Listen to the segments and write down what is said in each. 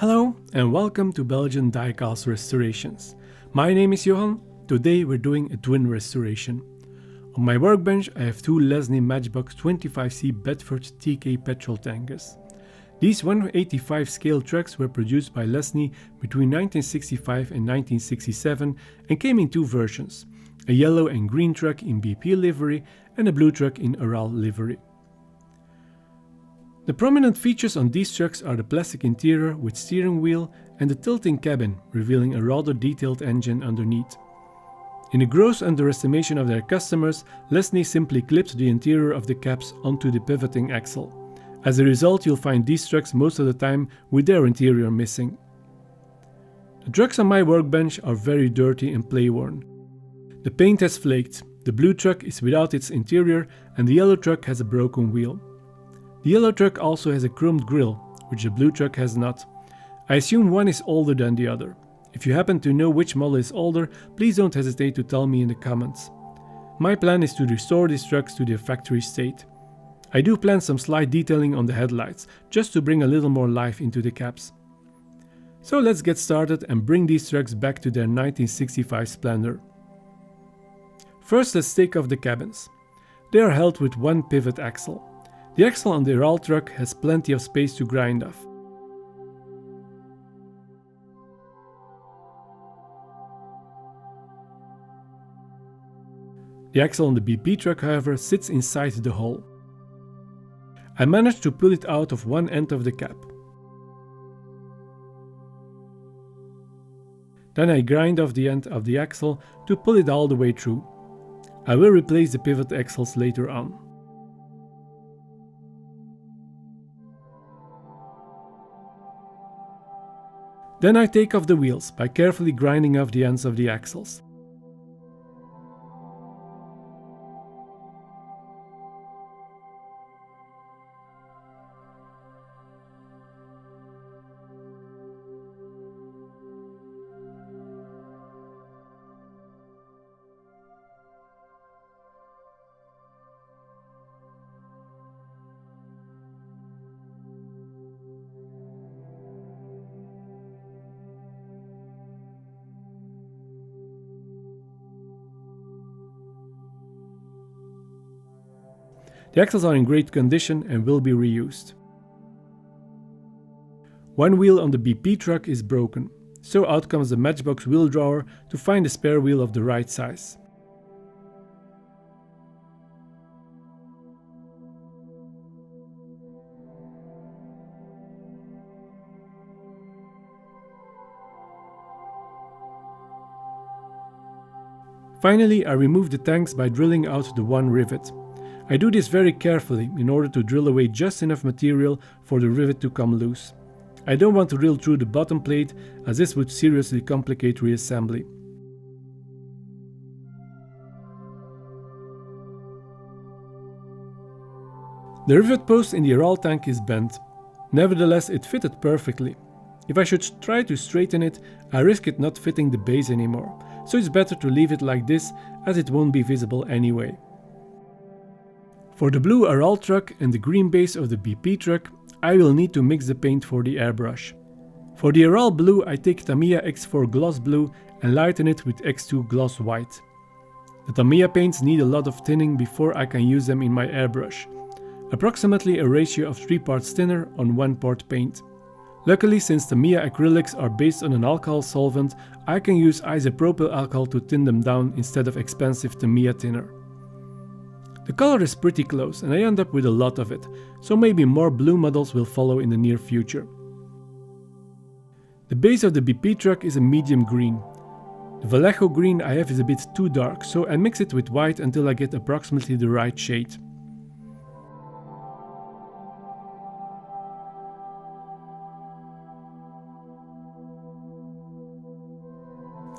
Hello and welcome to Belgian Diecast restorations. My name is Johan. Today we're doing a twin restoration. On my workbench I have two Lesney Matchbox 25c Bedford TK Petrol Tankers. These 185 scale trucks were produced by Lesney between 1965 and 1967 and came in two versions, a yellow and green truck in BP livery and a blue truck in Aral livery. The prominent features on these trucks are the plastic interior with steering wheel and the tilting cabin, revealing a rather detailed engine underneath. In a gross underestimation of their customers, Lesney simply clipped the interior of the cabs onto the pivoting axle. As a result, you'll find these trucks most of the time with their interior missing. The trucks on my workbench are very dirty and playworn. The paint has flaked, the blue truck is without its interior and the yellow truck has a broken wheel. The yellow truck also has a chromed grille, which the blue truck has not. I assume one is older than the other. If you happen to know which model is older, please don't hesitate to tell me in the comments. My plan is to restore these trucks to their factory state. I do plan some slight detailing on the headlights, just to bring a little more life into the cabs. So let's get started and bring these trucks back to their 1965 splendor. First, let's take off the cabins. They are held with one pivot axle. The axle on the Aral truck has plenty of space to grind off. The axle on the BP truck, however, sits inside the hull. I managed to pull it out of one end of the cab. Then I grind off the end of the axle to pull it all the way through. I will replace the pivot axles later on. Then I take off the wheels by carefully grinding off the ends of the axles. The axles are in great condition and will be reused. One wheel on the BP truck is broken, so out comes the Matchbox wheel drawer to find a spare wheel of the right size. Finally, I remove the tanks by drilling out the one rivet. I do this very carefully in order to drill away just enough material for the rivet to come loose. I don't want to drill through the bottom plate, as this would seriously complicate reassembly. The rivet post in the Aral tank is bent. Nevertheless, it fitted perfectly. If I should try to straighten it, I risk it not fitting the base anymore, so it's better to leave it like this, as it won't be visible anyway. For the blue Aral truck and the green base of the BP truck, I will need to mix the paint for the airbrush. For the Aral blue, I take Tamiya X4 gloss blue and lighten it with X2 gloss white. The Tamiya paints need a lot of thinning before I can use them in my airbrush. Approximately a ratio of 3 parts thinner on 1 part paint. Luckily, since Tamiya acrylics are based on an alcohol solvent, I can use isopropyl alcohol to thin them down instead of expensive Tamiya thinner. The color is pretty close and I end up with a lot of it, so maybe more blue models will follow in the near future. The base of the BP truck is a medium green. The Vallejo green I have is a bit too dark, so I mix it with white until I get approximately the right shade.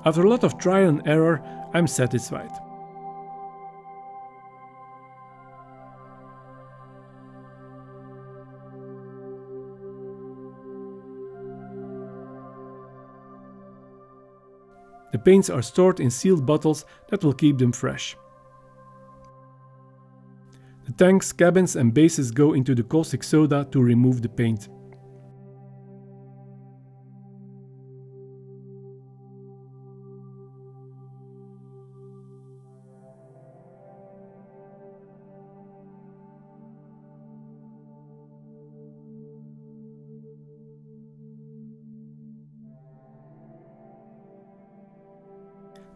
After a lot of trial and error, I'm satisfied. The paints are stored in sealed bottles that will keep them fresh. The tanks, cabins and bases go into the caustic soda to remove the paint.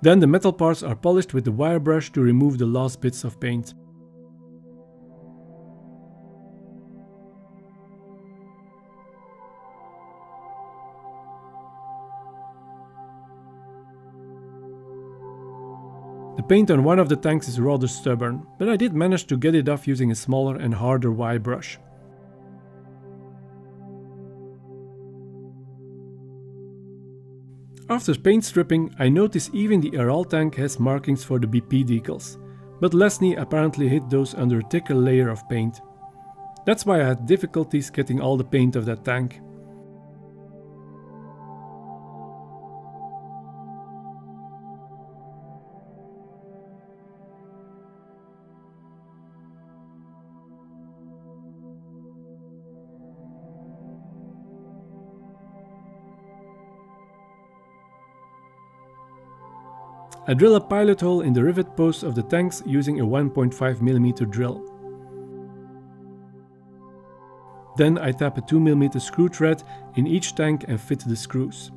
Then the metal parts are polished with the wire brush to remove the last bits of paint. The paint on one of the tanks is rather stubborn, but I did manage to get it off using a smaller and harder wire brush. After paint stripping, I notice even the RL tank has markings for the BP decals, but Lesney apparently hid those under a thicker layer of paint. That's why I had difficulties getting all the paint of that tank. I drill a pilot hole in the rivet posts of the tanks using a 1.5mm drill. Then I tap a 2mm screw thread in each tank and fit the screws.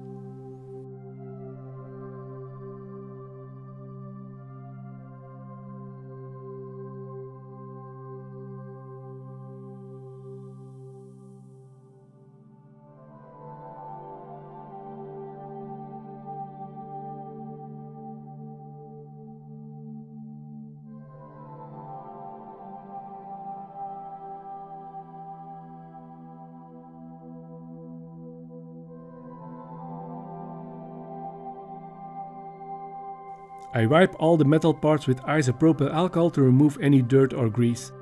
I wipe all the metal parts with isopropyl alcohol to remove any dirt or grease.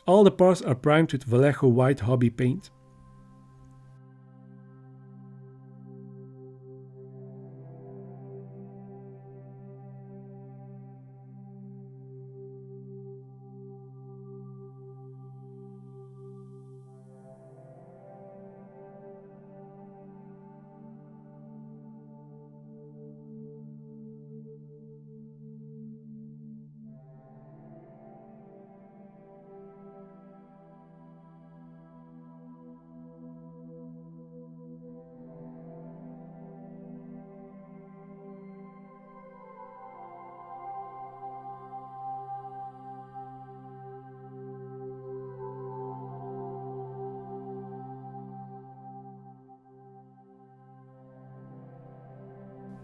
All the parts are primed with Vallejo white hobby paint.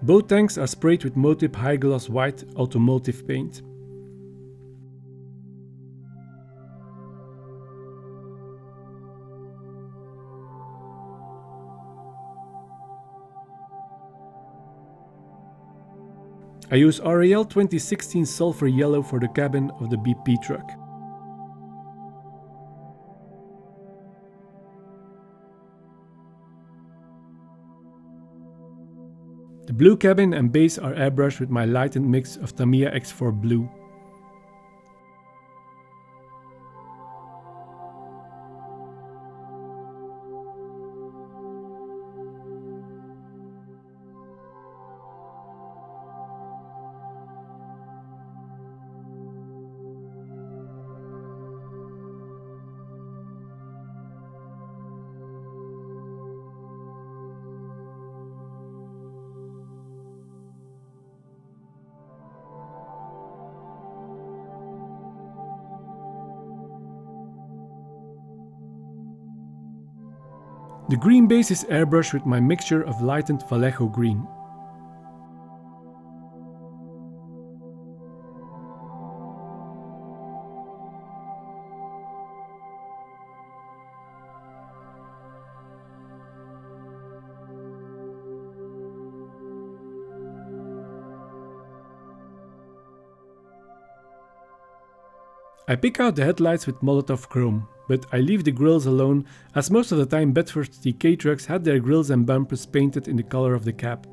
Both tanks are sprayed with Motip high gloss white automotive paint. I use RAL 2016 Sulphur yellow for the cabin of the BP truck. The blue cabin and base are airbrushed with my lightened mix of Tamiya X4 blue. The green base is airbrushed with my mixture of lightened Vallejo green. I pick out the headlights with Molotov chrome, but I leave the grills alone as most of the time Bedford TK trucks had their grills and bumpers painted in the color of the cab.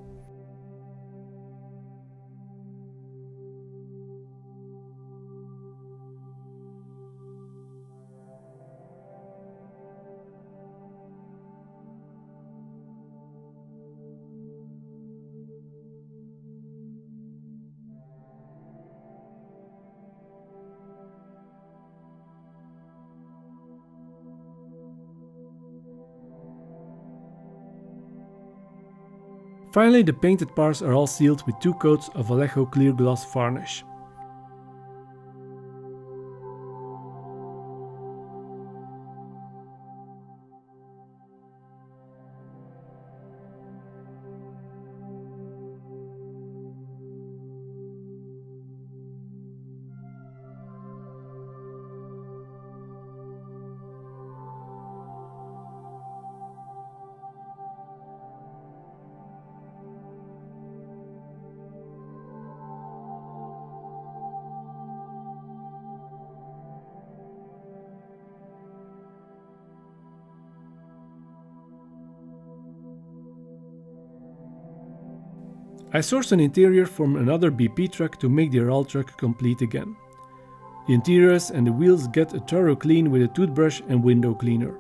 Finally, the painted parts are all sealed with 2 coats of Vallejo clear gloss varnish. I sourced an interior from another BP truck to make the RAL truck complete again. The interiors and the wheels get a thorough clean with a toothbrush and window cleaner.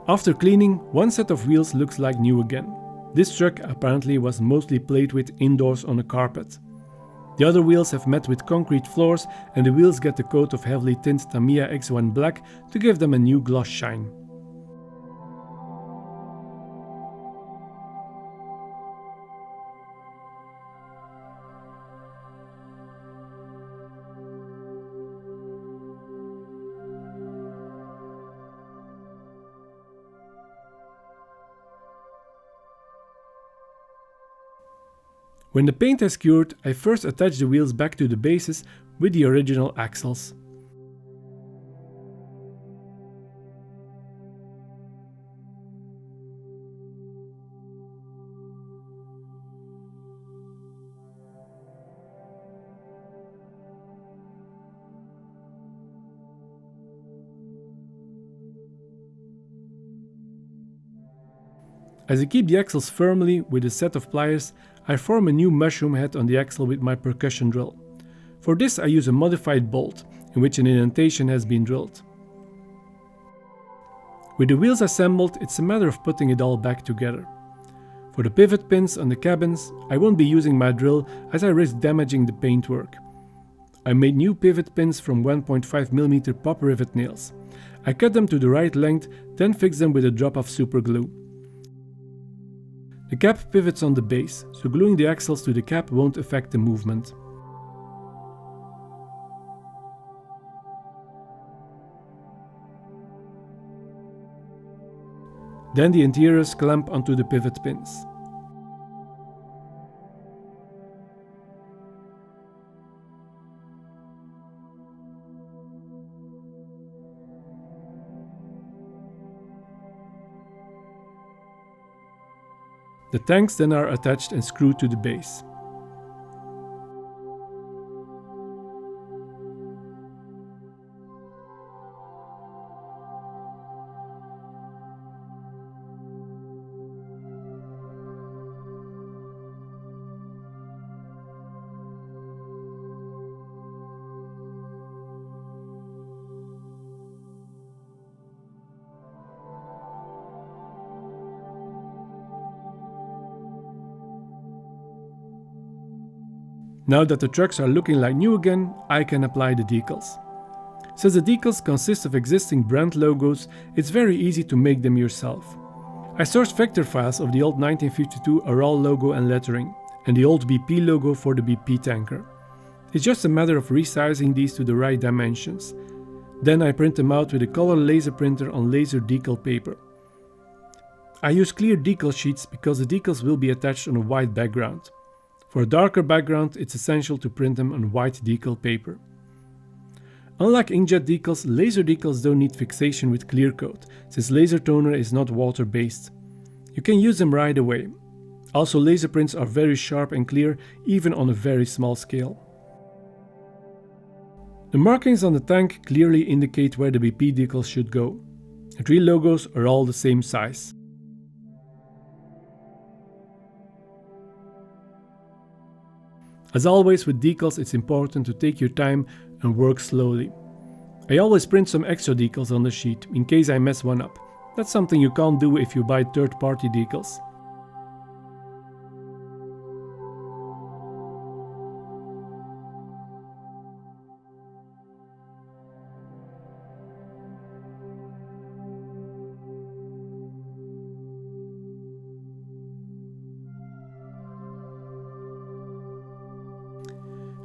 After cleaning, one set of wheels looks like new again. This truck apparently was mostly played with indoors on a carpet. The other wheels have met with concrete floors and the wheels get a coat of heavily tinted Tamiya X1 black to give them a new gloss shine. When the paint has cured, I first attach the wheels back to the bases with the original axles. As I keep the axles firmly with a set of pliers, I form a new mushroom head on the axle with my percussion drill. For this I use a modified bolt, in which an indentation has been drilled. With the wheels assembled, it's a matter of putting it all back together. For the pivot pins on the cabins, I won't be using my drill as I risk damaging the paintwork. I made new pivot pins from 1.5mm pop rivet nails. I cut them to the right length, then fix them with a drop of super glue. The cap pivots on the base, so gluing the axles to the cap won't affect the movement. Then the interiors clamp onto the pivot pins. The tanks then are attached and screwed to the base. Now that the trucks are looking like new again, I can apply the decals. Since the decals consist of existing brand logos, it's very easy to make them yourself. I sourced vector files of the old 1952 Aral logo and lettering, and the old BP logo for the BP tanker. It's just a matter of resizing these to the right dimensions. Then I print them out with a color laser printer on laser decal paper. I use clear decal sheets because the decals will be attached on a white background. For a darker background, it's essential to print them on white decal paper. Unlike inkjet decals, laser decals don't need fixation with clear coat, since laser toner is not water-based. You can use them right away. Also, laser prints are very sharp and clear, even on a very small scale. The markings on the tank clearly indicate where the BP decals should go. The 3 logos are all the same size. As always with decals, it's important to take your time and work slowly. I always print some extra decals on the sheet, in case I mess one up. That's something you can't do if you buy third-party decals.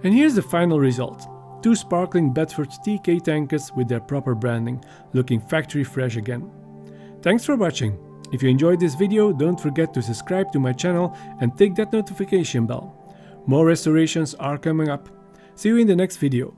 And here's the final result. 2 sparkling Bedford TK tankers with their proper branding, looking factory fresh again. Thanks for watching. If you enjoyed this video, don't forget to subscribe to my channel and tick that notification bell. More restorations are coming up. See you in the next video.